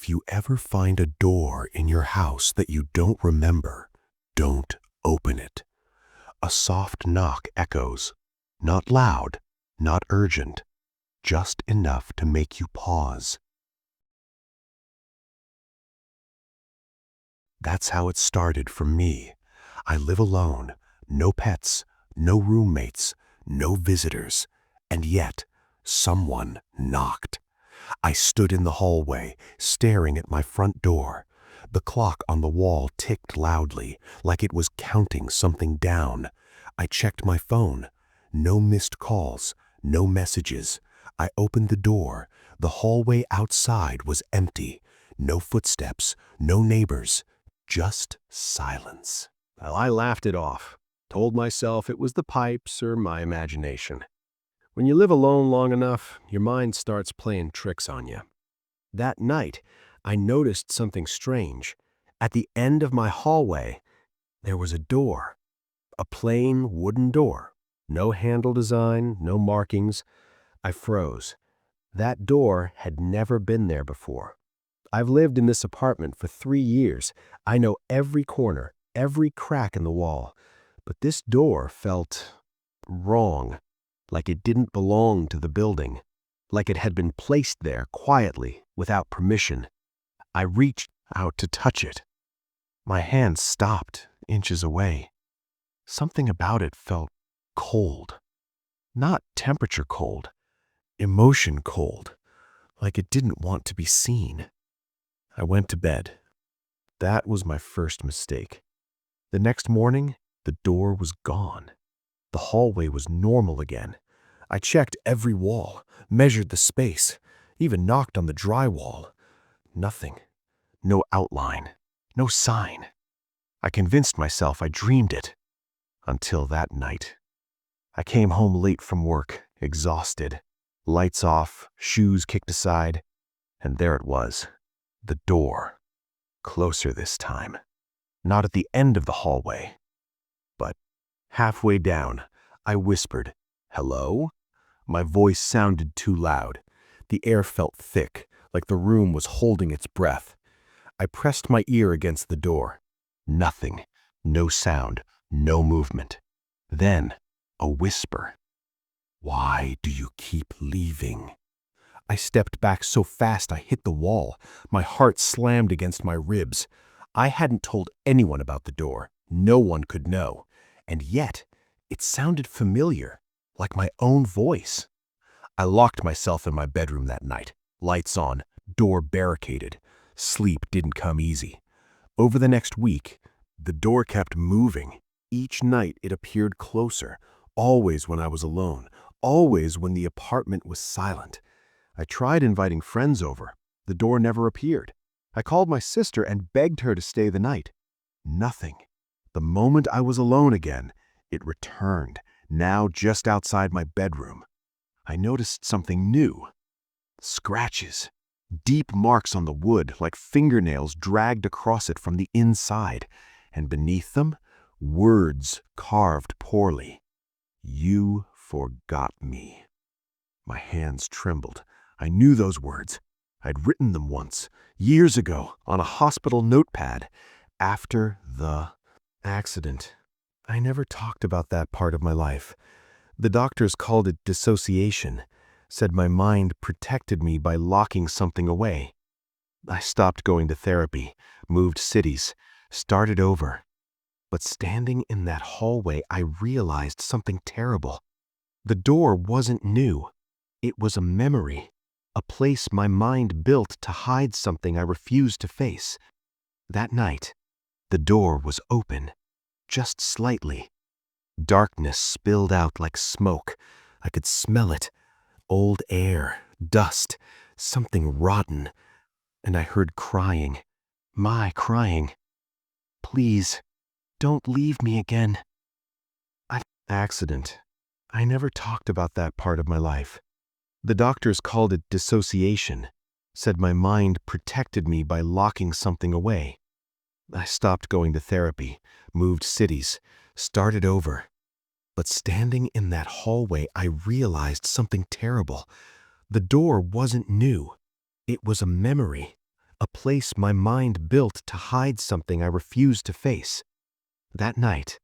If you ever find a door in your house that you don't remember, don't open it. A soft knock echoes, not loud, not urgent, just enough to make you pause. That's how it started for me. I live alone, no pets, no roommates, no visitors, and yet someone knocked. I stood in the hallway, staring at my front door. The clock on the wall ticked loudly, like it was counting something down. I checked my phone. No missed calls, no messages. I opened the door. The hallway outside was empty. No footsteps, no neighbors, just silence. Well, I laughed it off, told myself it was the pipes or my imagination. When you live alone long enough, your mind starts playing tricks on you. That night, I noticed something strange. At the end of my hallway, there was a door. A plain wooden door. No handle design, no markings. I froze. That door had never been there before. I've lived in this apartment for 3 years. I know every corner, every crack in the wall. But this door felt wrong. Like it didn't belong to the building, like it had been placed there quietly, without permission. I reached out to touch it. My hand stopped inches away. Something about it felt cold. Not temperature cold, emotion cold, like it didn't want to be seen. I went to bed. That was my first mistake. The next morning, the door was gone. The hallway was normal again. I checked every wall, measured the space, even knocked on the drywall. Nothing. No outline. No sign. I convinced myself I dreamed it. Until that night. I came home late from work, exhausted. Lights off, shoes kicked aside, and there it was. The door. Closer this time. Not at the end of the hallway, but halfway down. I whispered, "Hello?" My voice sounded too loud. The air felt thick, like the room was holding its breath. I pressed my ear against the door. Nothing. No sound. No movement. Then, a whisper. "Why do you keep leaving?" I stepped back so fast I hit the wall. My heart slammed against my ribs. I hadn't told anyone about the door. No one could know. And yet, it sounded familiar, like my own voice. I locked myself in my bedroom that night. Lights on, door barricaded. Sleep didn't come easy. Over the next week, the door kept moving. Each night it appeared closer, always when I was alone, always when the apartment was silent. I tried inviting friends over. The door never appeared. I called my sister and begged her to stay the night. Nothing. The moment I was alone again, it returned, now just outside my bedroom. I noticed something new. Scratches. Deep marks on the wood, like fingernails dragged across it from the inside. And beneath them, words carved poorly. "You forgot me." My hands trembled. I knew those words. I'd written them once, years ago, on a hospital notepad. After the accident. I never talked about that part of my life. The doctors called it dissociation, said my mind protected me by locking something away. I stopped going to therapy, moved cities, started over. But standing in that hallway, I realized something terrible. The door wasn't new. It was a memory, a place my mind built to hide something I refused to face. That night, the door was open, just slightly. Darkness spilled out like smoke. I could smell it. Old air, dust, something rotten. And I heard crying. My crying. "Please, don't leave me again." Accident. I never talked about that part of my life. The doctors called it dissociation, said my mind protected me by locking something away. I stopped going to therapy, moved cities, started over. But standing in that hallway, I realized something terrible. The door wasn't new. It was a memory, a place my mind built to hide something I refused to face. That night,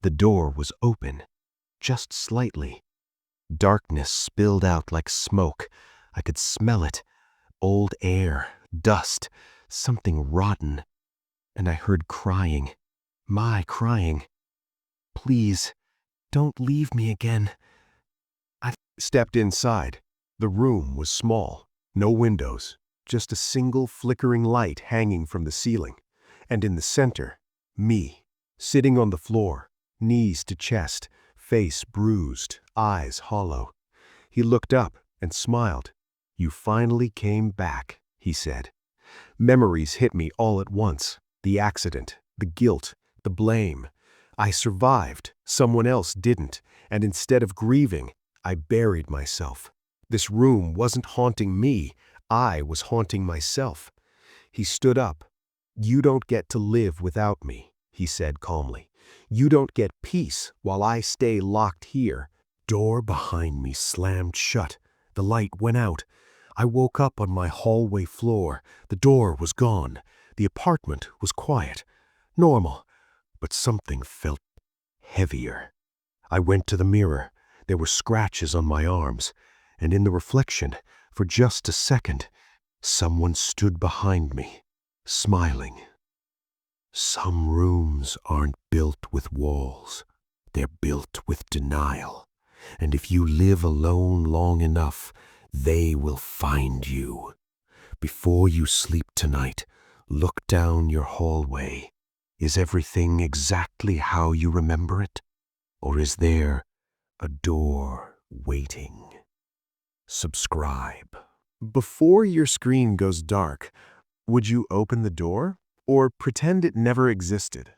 the door was open, just slightly. Darkness spilled out like smoke. I could smell it. Old air, dust, something rotten. And I heard crying. My crying. Please, don't leave me again. I stepped inside. The room was small. No windows. Just a single flickering light hanging from the ceiling. And in the center, me, sitting on the floor, knees to chest, face bruised, eyes hollow. He looked up and smiled. "You finally came back," he said. Memories hit me all at once. The accident, the guilt, the blame. I survived, someone else didn't, and instead of grieving, I buried myself. This room wasn't haunting me, I was haunting myself. He stood up. "You don't get to live without me," he said calmly. "You don't get peace while I stay locked here." Door behind me slammed shut. The light went out. I woke up on my hallway floor. The door was gone. The apartment was quiet. Normal. But something felt heavier. I went to the mirror. There were scratches on my arms. And in the reflection, for just a second, someone stood behind me, smiling. Some rooms aren't built with walls. They're built with denial. And if you live alone long enough, they will find you. Before you sleep tonight, look down your hallway. Is everything exactly how you remember it? Or is there a door waiting? Subscribe. Before your screen goes dark, would you open the door or pretend it never existed?